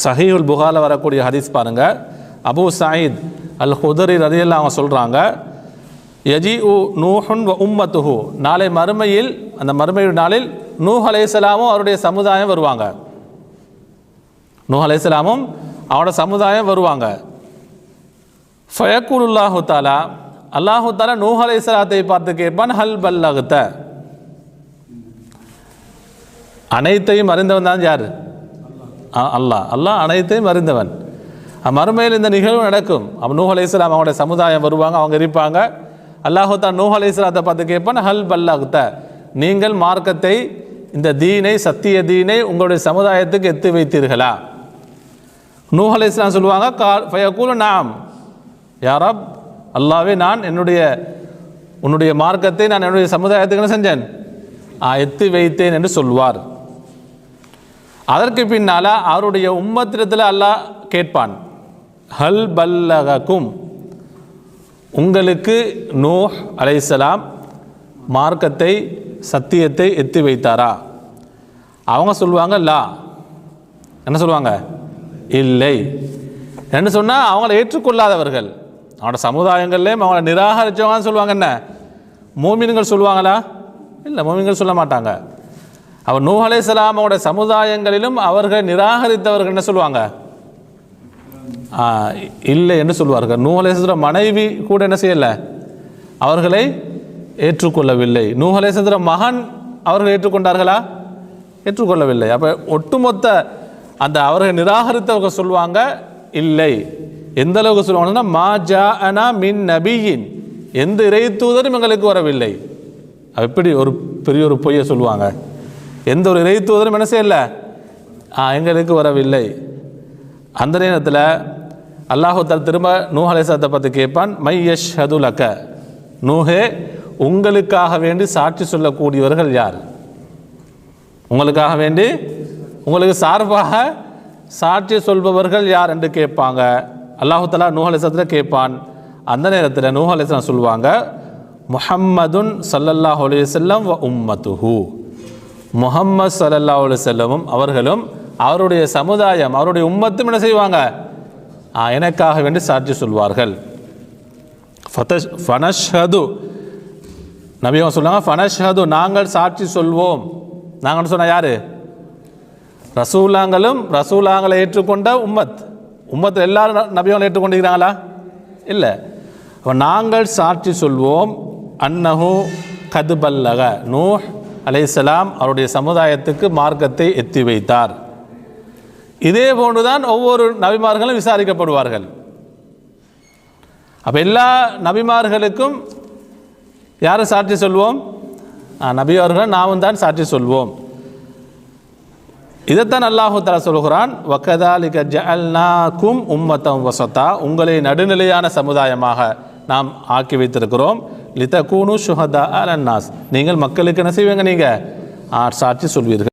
சஹீஹுல் புகாரில் வரக்கூடிய ஹதீஸ் பாருங்கள். அபூ சயீத் அல் ஹுதரி ரலியல்லாஹு அவங்க சொல்கிறாங்க, யஜிஉ நூஹுன் வ உம்மத்துஹு, நாளை மறுமையில், அந்த மறுமையுடைய நாளில் நூஹ் அலைஹிஸ்ஸலாமும் அவருடைய சமுதாயம் வருவாங்க. நூஹ் அலைஹிஸ்ஸலாமும் அவரோட சமுதாயம் வருவாங்க. ஃபயக்கூலுல்லாஹு தஆலா, அல்லாஹு தஆலா நூஹ் அலைஹிஸ்ஸலாத்தை பார்த்து கேட்பான், ஹல் பல்லகத, அனைத்தையும் அறிந்தவன் தான் யார்? அல்லாஹ். அல்லாஹ் அனைத்தையும் அறிந்தவன். மறுமையில் இந்த நிகழ்வு நடக்கும். அப்போ நூஹ் அலைஹிஸ்ஸலாம் அவங்களுடைய சமுதாயம் வருவாங்க, அவங்க இருப்பாங்க. அல்லாஹு தஆலா நூஹ் அலைஹிஸ்ஸலாத்தை பார்த்து கேட்பான், ஹல் பல்லகத, நீங்கள் மார்க்கத்தை, இந்த தீனை, சத்திய தீனை உங்களுடைய சமுதாயத்துக்கு எத்தி வைத்தீர்களா? நூஹ் அலைஹிஸ்ஸலாம் சொல்லுவாங்க, ஃபயக்கூலு நஅம் யா ரப், அல்லாஹ்வே, நான் உன்னுடைய மார்க்கத்தை நான் என்னுடைய சமுதாயத்துக்கு என்ன செஞ்சேன்? எத்தி வைத்தேன் என்று சொல்வார். அதற்கு பின்னால் அவருடைய உம்மத்திடத்தில் அல்லாஹ் கேட்பான், ஹல் பல்லகக்கும், உங்களுக்கு நூஹ் அலைஹிஸ்ஸலாம் மார்க்கத்தை, சத்தியத்தை எத்தி வைத்தாரா? அவங்க சொல்லுவாங்க, லா. என்ன சொல்லுவாங்க? இல்லை என்று சொன்னால் அவங்கள ஏற்றுக்கொள்ளாதவர்கள், அவனோட சமுதாயங்கள்லேயும் அவங்கள நிராகரித்தவங்கன்னு சொல்லுவாங்க. என்ன மூமின்கள் சொல்லுவாங்களா? இல்லை, மூமின்கள் சொல்ல மாட்டாங்க. அவர் நூஹ் அலைஹிஸ்ஸலாம் அவங்களோட சமுதாயங்களிலும் அவர்களை நிராகரித்தவர்கள் என்ன சொல்லுவாங்க? இல்லை என்று சொல்வார்கள். நூஹ் அலைஹிஸ்ஸலாம் மனைவி கூட என்ன செய்யலை? அவர்களை ஏற்றுக்கொள்ளவில்லை. நூஹ் அலைஹிஸ்ஸலாம் மகன் அவர்கள் ஏற்றுக்கொண்டார்களா? ஏற்றுக்கொள்ளவில்லை. அப்போ ஒட்டுமொத்த அந்த அவர்கள் நிராகரித்தவர்கள் சொல்லுவாங்க, இல்லை. எந்த அளவுக்கு சொல்லுவாங்கன்னா, மா ஜாஅனா மின் நபியின், எந்த இறை தூதரும் எங்களுக்கு வரவில்லை. எப்படி ஒரு பெரிய ஒரு பொய்யை சொல்லுவாங்க? எந்த ஒரு இறை தூதரும் என்ன செய்யலை? எங்களுக்கு வரவில்லை. அந்த நேரத்தில் அல்லாஹு தஆலா திரும்ப நூஹ் அலைஹிஸ்ஸலாத்தை பார்த்து கேட்பான், மை யஷ்ஹது லக, நூஹே, உங்களுக்காக வேண்டி சாட்சி சொல்லக்கூடியவர்கள் யார்? உங்களுக்காக வேண்டி, உங்களுக்கு சார்பாக சாட்சி சொல்பவர்கள் யார் என்று கேட்பாங்க. அல்லாஹு தஆலா நூஹ் அலைஹிஸ்ஸலாத்தை கேட்பான். அந்த நேரத்தில் நூஹ் அலைஹிஸ்ஸலாம் சொல்லுவாங்க, முஹம்மதுன் ஸல்லல்லாஹு அலைஹி வஸல்லம் வ உம்மத்துஹு, முஹம்மது ஸல்லல்லாஹு அலைஹி வஸல்லமும் அவர்களும் அவருடைய சமுதாயம், அவருடைய உம்மத்தும் என்ன செய்வாங்க? எனக்காக வேண்டி சாட்சி சொல்வார்கள். ஃபனஷ்ஹது, நபியவங்க சொல்லுவாங்க, ஃபனஷ்ஹது, நாங்கள் சாட்சி சொல்வோம். நாங்கள் சொன்ன யாரு? ரசூலாங்களும் ரசூலாங்களை ஏற்றுக்கொண்ட உம்மத்தில் எல்லாரும் நபியவங்களை ஏற்றுக்கொண்டிருக்கிறாங்களா? இல்லை. நாங்கள் சாட்சி சொல்வோம், அன்னஹு கத் பல்லக, நூஹ் அலைஹிஸ்ஸலாம் அவருடைய சமுதாயத்துக்கு மார்க்கத்தை எத்தி வைத்தார். இதே போன்றுதான் ஒவ்வொரு நபிமார்களும் விசாரிக்கப்படுவார்கள். அப்போ எல்லா நபிமார்களுக்கும் யாரும் சாட்சி சொல்வோம்? நபி அவர்கள் நாமும் தான் சாட்சி சொல்வோம். இதைத்தான் அல்லாஹு தஆலா சொல்கிறான், வகதாலிக ஜஅல்நாகும் உம்மத்தம் வஸதா, உங்களை நடுநிலையான சமுதாயமாக நாம் ஆக்கி வைத்திருக்கிறோம். லிதகூனு ஷுஹதா அலன்னாஸ், நீங்கள் மக்களுக்கு என்ன செய்வீங்க? நீங்கள் சாட்சி சொல்வீர்கள்.